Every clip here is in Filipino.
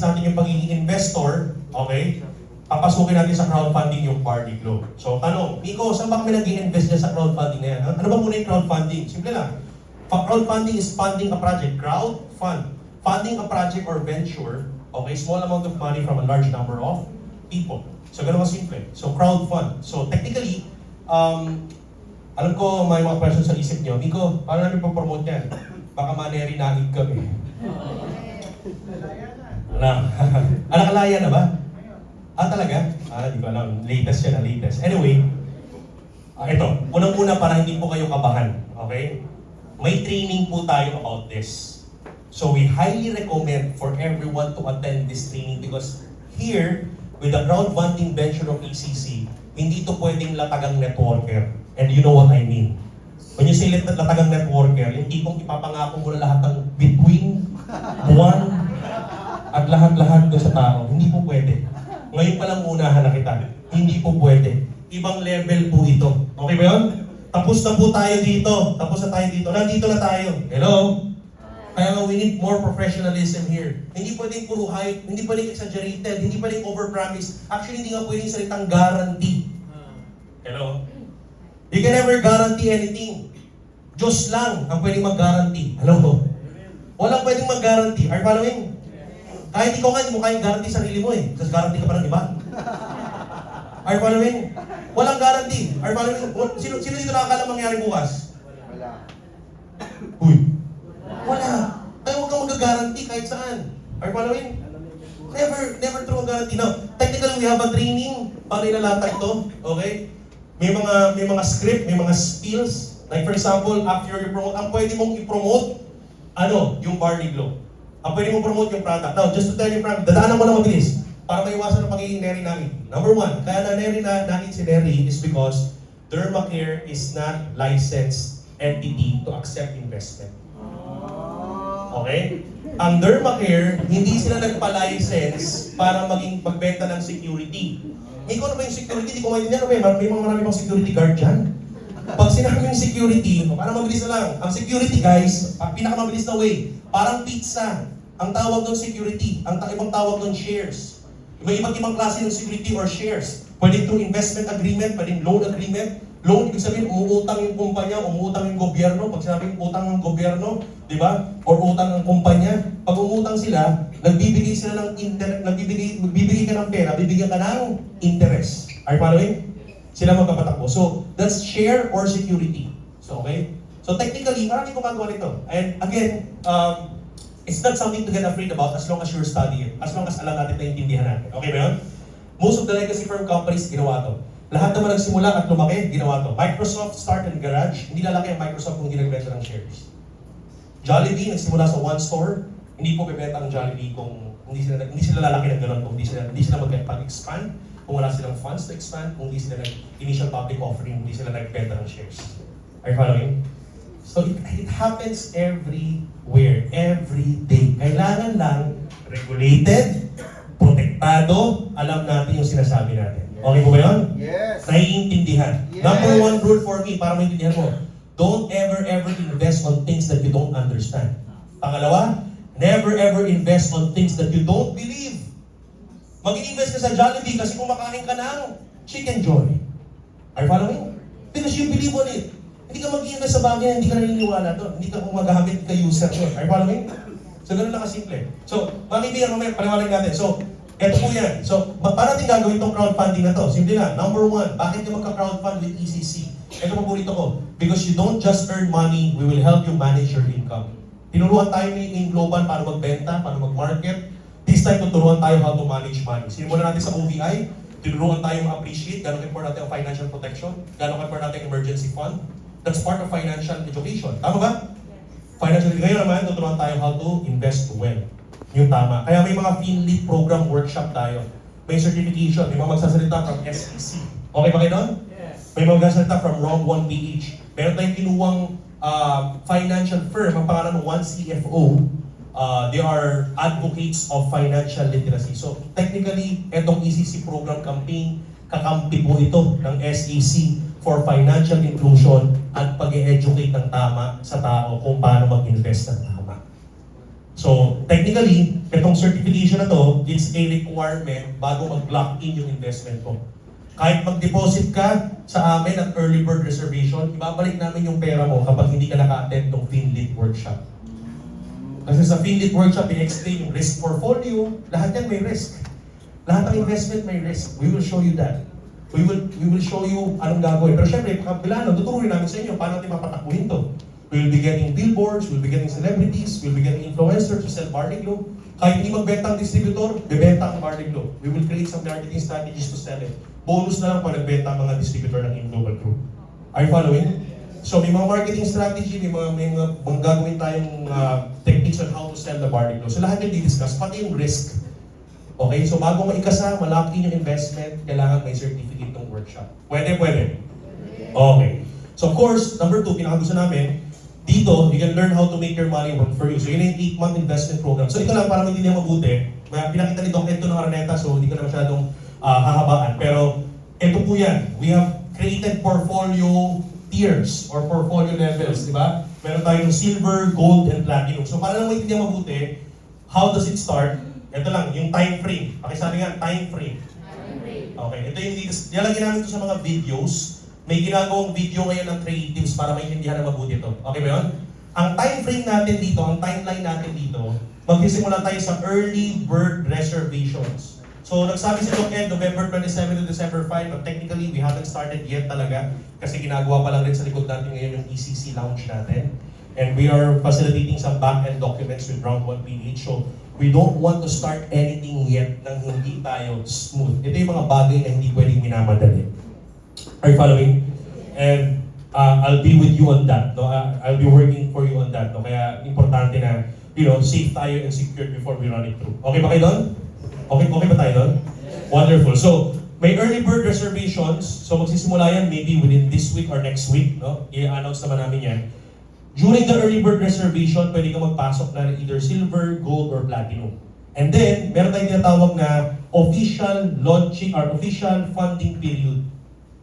natin yung pagiging investor, okay? Papasukin natin sa crowdfunding yung Barley Globe. So, tanong, Nico, saan ba kami nag-i-invest dyan sa crowdfunding na yan? Ano ba muna yung crowdfunding? Simple lang. Crowdfunding is funding a project. Crowdfund. Funding a project or venture, okay, small amount of money from a large number of people. So, ganun simple. So, crowdfund. So, technically, alam ko may mga questions sa isip nyo. Nico, paano namin po-promote yan? Baka maneri nagig kami. Alakalaya na ba? Talaga? Di ko alam. Latest yan, latest. Anyway, ito. Unang-una para hindi po kayo kabahan. Okay? May training po tayo about this. So we highly recommend for everyone to attend this training because here, with the crowdfunding venture of ECC, hindi to pwedeng latagang networker. And you know what I mean. When you say latagang networker, yung tipong ipapangako mo na lahat ng between, one, at lahat-lahat doon sa tao. Hindi po pwede. Ngayon pa lang unahan na kita. Hindi po pwede. Ibang level po ito. Okay ba yun? Tapos na po tayo dito. Tapos na tayo dito. Nandito na tayo. Hello? Kaya nga we need more professionalism here. Hindi pwedeng puro hype. Hindi pwedeng exaggerated. Hindi pwedeng overpromise. Actually, hindi nga pwedeng salitang guarantee. Hello? You can never guarantee anything. Diyos lang ang pwedeng mag-guarantee. Hello? Walang pwedeng mag-guarantee. Are you following? Kahit ikaw nga, hindi mo kayang guarantee sarili mo eh. Kasi guarantee ka pa ng iba. Are you following? Walang guarantee. Are you following? Sino dito nakakala mangyari bukas? Wala. Uy. Wala. Kaya huwag kang mag-guarantee kahit saan. Are you following? Never true mag-guarantee. Now, technically, we have a training para ilalatag to. Okay? May mga script, may mga skills. Like for example, after you promote, ang pwede mong i-promote, yung Barley Globe. Ang pwede mong promote yung product. Now, just to tell you, dadaanan mo na mabilis para maiwasan ang pagiging neri namin. Number one, kaya na neri namin si Neri is because Dermacare is not licensed entity to accept investment. Okay? Ang Dermacare, hindi sila nagpa-license para magbenta ng security. Ikaw na ba yung security? Hindi ko maintindihan. May marami pang security guard dyan. Pag sinabi yung security, parang mabilis na lang. Ang security, guys, pinakamabilis na way, parang pizza. Ang tawag doon security. Ang ibang tawag doon shares. Iba't ibang klase ng security or shares. Pwede through investment agreement, pwede loan agreement. Loan, ibig sabihin, umuutang yung kumpanya, umuutang yung gobyerno. Pag sinabing utang ng gobyerno, di ba? Or utang ng kumpanya. Pag umutang sila, nagbibigay sila ng magbibigay ka ng pera, bibigyan ka ng interest. Are you following? Sila magpapatakbo. So, that's share or security. So, okay? So, technically, maraming gumagawa nito. And again, it's not something to get afraid about as long as you're studying. As long as alam natin, naiintindihan natin. Okay ba yun? Most of the legacy firm companies, ginawa to. Lahat naman nagsimula at lumaki, ginawa to. Microsoft started in garage. Hindi lalaki ang Microsoft kung hindi nagbenta ng shares. Jollibee, nagsimula sa one store. Hindi po bebenta ang Jollibee kung hindi sila lalaki ng gano'n, kung hindi sila mag-expand, kung wala silang funds to expand, kung hindi sila initial public offering, hindi sila nagbenta ng shares. Are you following? So it happens everywhere, every day. Kailangan lang regulated, protektado, alam natin yung sinasabi natin. Okay po ba yun? Yes. Naiintindihan. Yes. Number one rule for me, para maintindihan mo, don't ever invest on things that you don't understand. Pangalawa, never ever invest on things that you don't believe. Mag-invest ka sa Jollibee kasi kumakain ka ng Chicken Joy. Are you following? Because you believe on it. Hindi ka mag-invest sa bagay na hindi ka naniniwala doon. Hindi ka gumagamit ka user doon. Are you following? So, ganun lang kasimple. So, mamibigyan mamaya, paliwanag natin. So, eto po yan. So, paano natin gagawin itong crowdfunding na to? Simple lang. Number one, bakit ka magka-crowdfund with ECC? Ito paborito ko. Because you don't just earn money, we will help you manage your income. Tinuruan tayo ni Global paano magbenta, paano mag-market. This time, tuturuan tayo how to manage money. Sinimulan natin sa OVI, tinuruan tayo ma-appreciate gano'ng important natin ang financial protection, gano'ng important natin ang emergency fund. That's part of financial education. Tama ba? Financial education. Ngayon naman, tuturuan tayo how to invest well. Yung tama. Kaya may mga FinLead program workshop tayo. May certification. May mga magsasalita from SEC. Okay ba kayo doon? Yes. May mga magsasalita from Wrong 1 PH. Meron tayong kinuwang financial firm. Ang pangalan ng One CFO. They are advocates of financial literacy. So, technically, etong ECC program campaign, kakampi po ito ng SEC for financial inclusion at pag-educate ng tama sa tao kung paano mag-invest ng tama. So, technically, itong certification na to, it's a requirement bago mag-lock in yung investment mo. Kahit mag-deposit ka sa amin at early bird reservation, ibabalik namin yung pera mo kapag hindi ka naka-attend ng Finlit workshop. Kasi sa Finlit workshop, i-explain yung risk portfolio, lahat yan may risk. Lahat ng investment may risk. We will show you that. We will show you anong gagawin. Pero syempre, pagkabilano, tuturuin namin sa inyo paano natin mapatakbuhin to. We will be getting billboards, we will be getting celebrities, we will be getting influencers to sell Barley Glow. Kahit hindi magbenta ang distributor, bebenta ang Barley Glow. We will create some marketing strategies to sell it. Bonus na lang pag nagbenta ang mga distributor ng In-Global Group. Are you following? So may mga marketing strategy, may mga gagawin tayong techniques on how to sell the Barley Glow. So lahat yung di-discuss, pati yung risk. Okay, so bago maikasa, malaki yung investment, kailangan may certificate ng workshop. Pwede? Okay. So of course, number 2, pinakagusto namin, dito, you can learn how to make your money work for you. So yun yung 8-month investment program. So ito lang, para maintindihan mabuti, pinakita ni Doc Ed ng Araneta, so hindi ko na masyadong hahabaan. Pero ito po yan, we have created portfolio tiers or portfolio levels, di ba? Meron tayong silver, gold, and platinum. So para lang maintindihan mabuti, how does it start? Ito lang, yung time frame. Pakisabi nga, time frame. Okay, ito yung nilalagyan namin ito sa mga videos. May ginagawang video ngayon ng creatives para maintindihan na mabuti ito. Okay ba yun? Ang time frame natin dito, ang timeline natin dito, magsisimula tayo sa early bird reservations. So nagsabi si Doc Ed, November 27 to December 5, but technically we haven't started yet talaga kasi ginagawa pa lang rin sa likod natin ngayon yung ECC launch natin. And we are facilitating some back-end documents with Round 1 PH. So we don't want to start anything yet nang hindi tayo smooth. Ito yung mga bagay na hindi pwedeng minamadali. Are you following? And I'll be with you on that. No? I'll be working for you on that. No? Kaya importante na, safe tayo and secure before we run it through. Okay ba kayo doon? Okay ba tayo doon? Wonderful. So, may early bird reservations. So, magsisimula yan maybe within this week or next week. No? I-announce naman namin yan. During the early bird reservation, pwede ka magpasok na either silver, gold, or platinum. And then, meron tayong tinatawag na official launching or official funding period.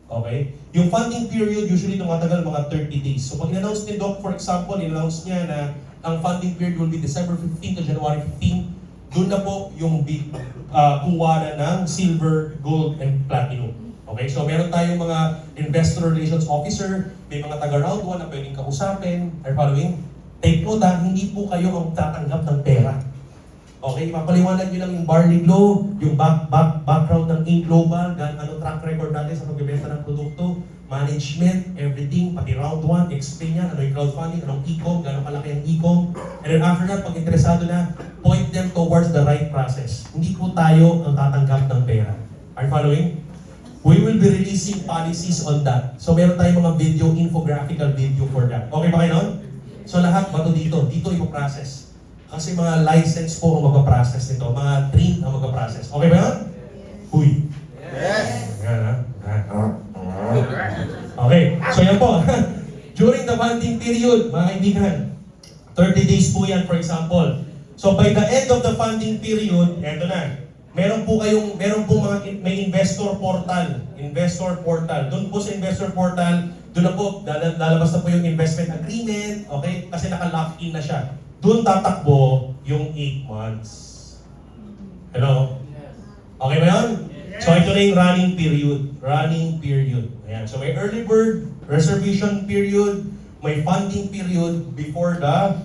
Okay? Yung funding period usually tumatagal mga 30 days. So pag in-announce ni Doc, for example, in-announce niya na ang funding period will be December 15 to January 15, doon na po yung big kuwanan ng silver, gold, and platinum. Okay? So meron tayong mga investor relations officer, may mga taga-round 1 na pwedeng kausapin. Are you following? Take note hindi po kayo ang tatanggap ng pera. Okay, mapaliwanag nyo lang yung Barley Glow, yung background ng In-Global, ano track record natin sa pagbibenta ng produkto, management, everything, pati round 1, explain yan, ano yung crowdfunding, anong e-com, gano'ng kalaki ang e-com. And then after that, pag interesado na, point them towards the right process. Hindi po tayo ang tatanggap ng pera. Are you following? We will be releasing policies on that. So meron tayong mga video, infographical video for that. Okay ba kayo nun? So lahat bato dito ipo-process. Kasi mga license po ang magpa-process nito, mga trained ang magpa-process. Okay ba yun? Huy. Yes! Yan Okay, so yan po. During the funding period, mga kaibigan, 30 days po yan for example. So by the end of the funding period, eto na, meron po may investor portal. Doon po sa investor portal, doon na po, lalabas na po yung investment agreement, okay? Kasi naka-lock in na siya. Doon tatakbo yung 8 months. Hello? Okay ba yun? So ito na yung running period. Ayan. So may early bird, reservation period, may funding period before the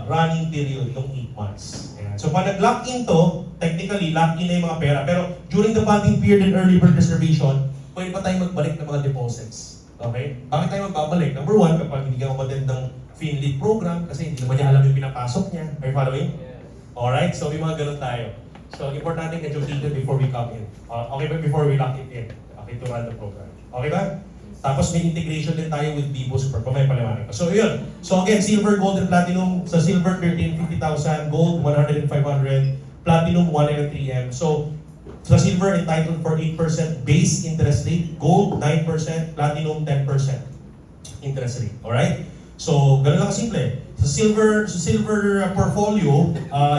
running period, yung 8 months. Ayan. So pag nag-lock in to, technically lock in na yung mga pera. Pero during the funding period and early bird reservation, pwede pa tayo magbalik ng mga deposits. Okay? Bakit tayo magbabalik? Number 1, kapag hindi ka umatend ng Finlit program kasi hindi naman niya alam yung pinapasok niya. Are you following? Alright, so may mga ganun tayo. So importante educated before we come in. Okay ba? Before we lock it in. Okay, to run the program. Okay ba? Tapos may integration din tayo with Bibo Super. May paliwanag. So yun. So again, silver, gold, and platinum. Sa silver, 1350,000. Gold, 100 and 500. Platinum, 1 and 3M. So sa silver, entitled for 8% base interest rate. Gold, 9%. Platinum, 10% interest rate. Alright? So, ganun lang kasimple. Sa silver portfolio,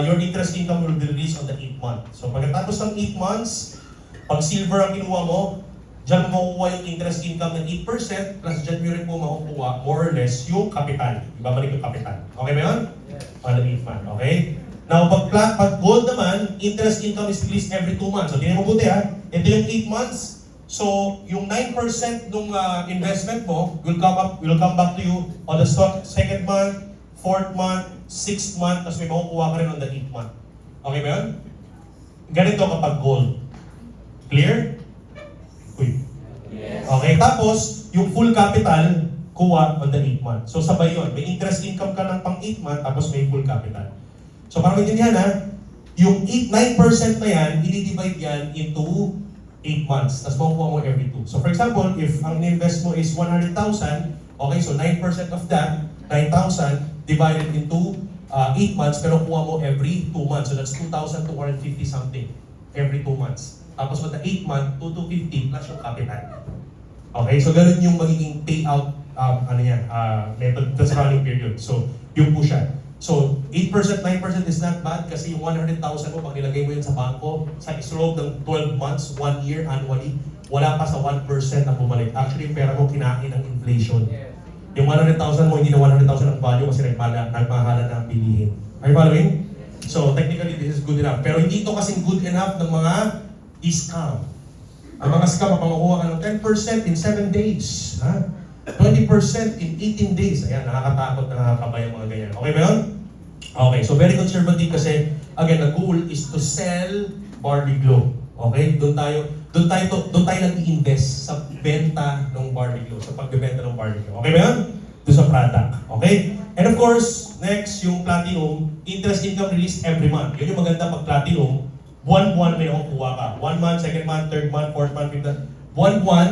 your interest income will be released on the 8th month. So, pagkatapos ng 8 months, pag silver ang kinuha mo, dyan mo makukuha yung interest income ng 8%, plus dyan mo rin po makukuha more or less yung capital. Ibabalik yung capital. Okay ba yun? On the 8th month, okay? Now, pag gold naman, interest income is released every 2 months. So, tingnan mo buti ha. Ito yung 8 months. So, yung 9% ng investment mo will come back to you on the second month, 4th month, 6th month, tapos may makukuha ka rin on the 8th month. Okay ba yun? Ganito kapag gold. Clear? Uy. Yes. Okay, tapos, yung full capital, kuha on the 8th month. So, sabay yun. May interest income ka ng pang 8th month, tapos may full capital. So, para maintindihan ha, yung 9% na yan, i-divide yan into 8 months. Tapos makukuha mo every 2. So, for example, if ang invest mo is 100,000, okay, so 9% of that, 9,000, divided into 8 months, pero kuha mo every 2 months. So, that's 2,250 something every 2 months. Tapos with the 8 month, 2,250 plus yung capital. Okay, so ganun yung magiging payout method, that's running period. So, yun po siya. So, 8%, 9% is not bad kasi yung 100,000 mo, pag nilagay mo yun sa bangko, sa loob ng 12 months, 1 year annually, wala pa sa 1% na bumalik. Actually, yung pera mo kinain ng inflation. Yung 100,000 mo, hindi na 100,000 ang value kasi nagmahalan na ang bilihin. Are you following? So, technically, this is good enough. Pero hindi ito kasing good enough ng mga scam. Ang mga scam, mapangakuha ka ng 10% in 7 days. Ha? 20% in 18 days. Ayan, nakakatakot, nakakabay ang mga ganyan. Okay ba yun? Okay, so very conservative kasi, again, the goal is to sell Barley Glow. Okay? Doon tayo nag-i-invest sa benta ng Barley Glow, sa pagbebenta ng Barley Glow. Okay ba yun? Doon sa product. Okay? And of course, next, yung Platinum, interest income released every month. Yun yung maganda pag Platinum, buwan-buwan may nakukuha ka. 1 month, 2nd month, 3rd month, 4th month, 5th month. Buwan-buwan,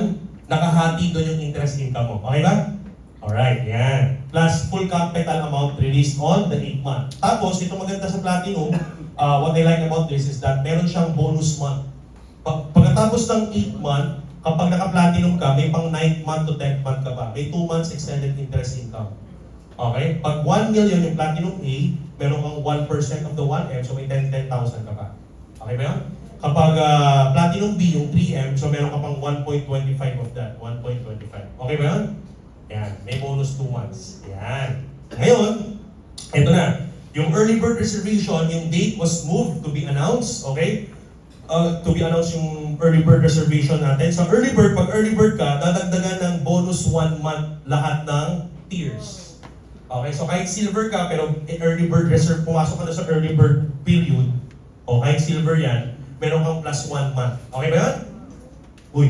nakahati doon yung interest income mo. Okay ba? Alright, yan. Plus full capital amount released on the 8th month. Tapos, ito maganda sa Platinum, what I like about this is that meron siyang bonus month. Pagkatapos ng 8th month, kapag naka-Platinum ka, may pang 9th month to 10th month ka pa. May 2 months extended interest income. Okay? Pag 1 million yung Platinum A, meron kang 1% of the 1M, so may 10,000 ka pa. Okay ba yun? Kapag Platinum B, yung 3M, so meron ka pang 1.25 of that. 1.25. Okay ba yun? Yan. May bonus 2 months. Yan. Ngayon, ito na. Yung early bird reservation, yung date was moved to be announced. Okay? To be announced yung early bird reservation natin. So early bird, pag early bird ka, dadagdagan ng bonus 1 month lahat ng tiers. Okay? So kahit silver ka, pero early bird reserve, pumasok ka na sa early bird period, o kahit silver yan, meron kang plus 1 month. Okay ba yan? Uy.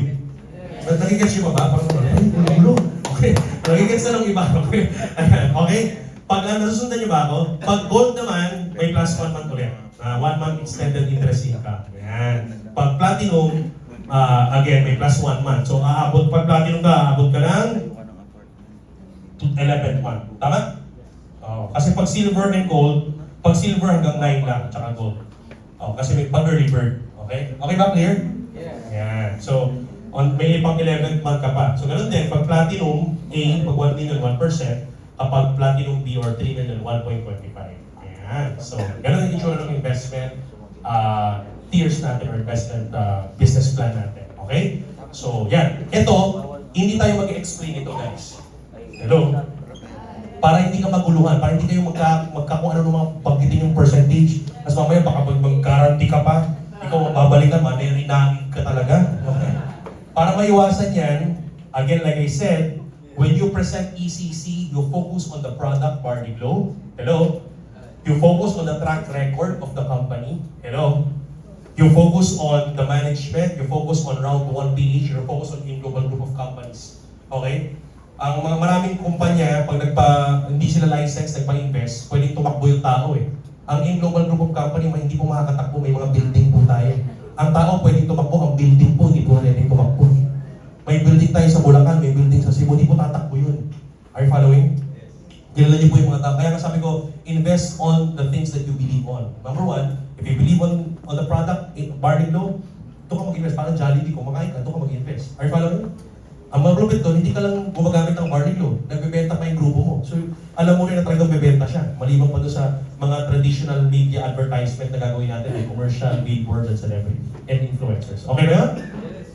Nagigets yung ba? Parang ulo. Okay. Nagigets na ng iba. Okay. Okay? Pag nasusundan niyo ba ako? Pag gold naman, may plus 1 month ulit. 1 month extended interest income. Yan. Pag platinum, again, may plus 1 month. So, pag platinum ka, aabot ka ng 11 month. Tama? Kasi pag silver and gold, pag silver hanggang 9 lang, tsaka gold. Kasi may pag early bird. Okay? Okay ba? Clear? Yes. Yan. So, may pang 11th month ka pa. So, ganun din. Pag platinum A, pag 1 million, 1%. Kapag platinum B or 3 million, 1.25. Yan. So, ganun yung itsura ng investment tiers natin or investment business plan natin. Okay? So, yan. Ito, hindi tayo mag-explain ito, guys. Hello? Para hindi ka maguluhan, para hindi kayo kung ano mga pagkitin yung percentage. Tapos mamaya baka mag-guarantee ka pa, ikaw mababalikan, manerinangin ka talaga. Okay. Para maiwasan yan, again, like I said, when you present ECC, you focus on the product Barley Glow. Hello? You focus on the track record of the company. Hello? You focus on the management, you focus on round 1 PH, you focus on in global group of companies. Okay? Ang mga maraming kumpanya, pag hindi sila license, nagpa-invest, pwedeng tumakbo yung tao eh. Ang in global group of company, hindi po makakatakbo, may mga building po tayo. Ang tao pwedeng tumakbo, ang building po, hindi po pwedeng tumakbo. May building tayo sa Bulacan, may building sa Cebu, hindi po tatakbo yun. Are you following? Kilala niyo po yung mga tao. Kaya nga sabi ko, invest on the things that you believe on. Number 1, if you believe on the product, Barley Glow, ito ka mag-invest. Parang Jollibee, kumakain ka, ito ka mag-invest. Are you following? Ang malupit doon, hindi ka lang gumagamit ng Barley Glow. Nagbebenta pa yung grupo mo. So, alam mo rin na talagang bebenta siya. Maliban pa doon sa mga traditional media advertisement na gagawin natin, like commercial, billboards, and celebrity, and influencers. Okay ba yun?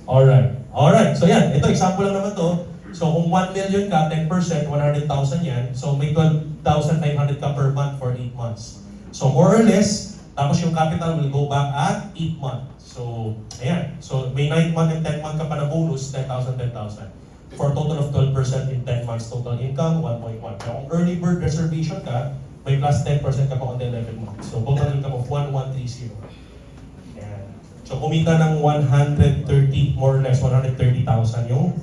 Alright. Alright. So yan, ito, example lang naman to. So kung 1 million ka, 10%, 100,000 yan. So may 12 8,500 ka per month for 8 months. So more or less, tapos yung capital will go back at 8 months. So, ayan. So, may 9 month and 10 month ka pa na bonus, 10,000, 10,000. For a total of 12% in 10 months total income, 1.1. Kaya kung early bird reservation ka, may plus 10% ka pa on the 11 months. So, total income of 1,130. Ayan. So, kumita ng 130, more or less, 130,000 yung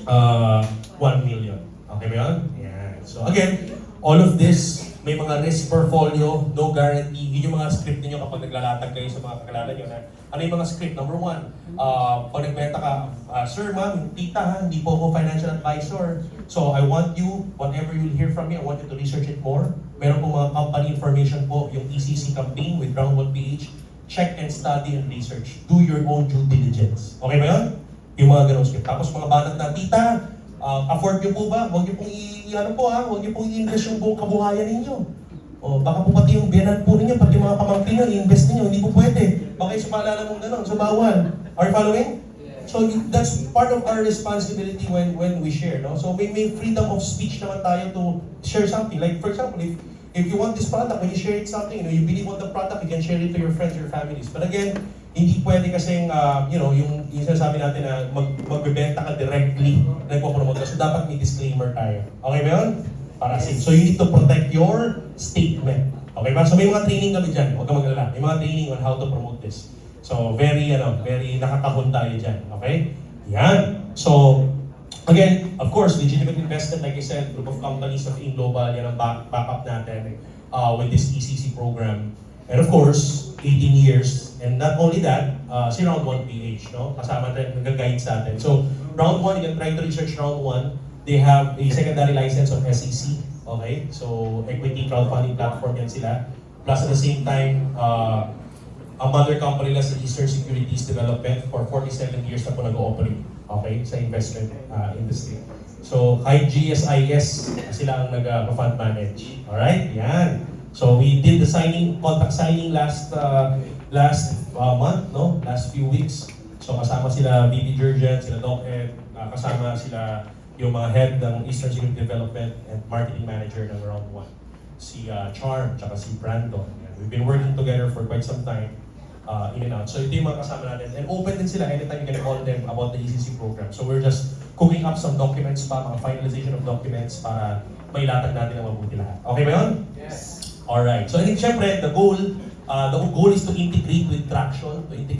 1 million. Okay ba yun? Ayan. So, again, all of this, may mga risk portfolio, no guarantee. Yun yung mga script niyo kapag naglalatag kayo sa mga kakilala nyo na ano yung mga script. Number one, pag nagbenta ka, sir, ma'am, tita, ha, hindi po ako financial advisor. So I want you, whatever you'll hear from me, I want you to research it more. Meron po mga company information po, yung ECC campaign with Round 1 PH. Check and study and research. Do your own due diligence. Okay ba yun? Yung mga ganong script. Tapos mga banat na, tita, afford niyo po ba? Huwag niyo pong huwag niyo pong i-invest yung buong kabuhayan ninyo. O baka po pati yung biyanan po ninyo, pati yung mga pamangkin nyo, i-invest ninyo, hindi po pwede. Baka yung maalala mong gano'n, so bawal. Are you following? So that's part of our responsibility when we share, no? So may freedom of speech naman tayo to share something. Like for example, if you want this product, when you share it something, you believe on the product, you can share it to your friends, your families. But again, hindi pwede kasing, yung sinasabi natin na magbebenta ka directly, nagpo-promote ka. So dapat may disclaimer tayo. Okay ba yun? Para safe. So you need to protect your statement. Okay ba? So may mga training kami dyan. Huwag ka mag-alala. May mga training on how to promote this. So very nakakahon tayo dyan. Okay? Yan. So, again, of course, legitimate investment, like I said, group of companies of Global, yan ang backup natin with this ECC program. And of course, 18 years. And not only that, si Round 1 PH, no? Kasama tayo, nag-guide sa atin. So, Round 1, you can try to research Round 1. They have a secondary license of SEC. Okay? So, equity crowdfunding platform yan sila. Plus, at the same time, a mother company nila sa Eastern Securities Development for 47 years na po nag-ooperate. Okay? Sa investment industry. So, kahit GSIS, sila ang nag-fund manage. Alright? Yan. So we did the contract signing last month, no? Last few weeks. So kasama sila VP Jurgen, sila Doc Ed, kasama sila yung mga head ng Eastern Security Development and Marketing Manager ng Round 1. Si Charm, tsaka si Brandon. We've been working together for quite some time, in and out. So ito yung mga kasama natin. And open din sila anytime you can call them about the ECC program. So we're just cooking up some documents pa, mga finalization of documents para mailatag natin ang mabuti lahat. Okay ba yun? Yes. Alright. So, I think, syempre, the goal is to integrate with Traction, to integrate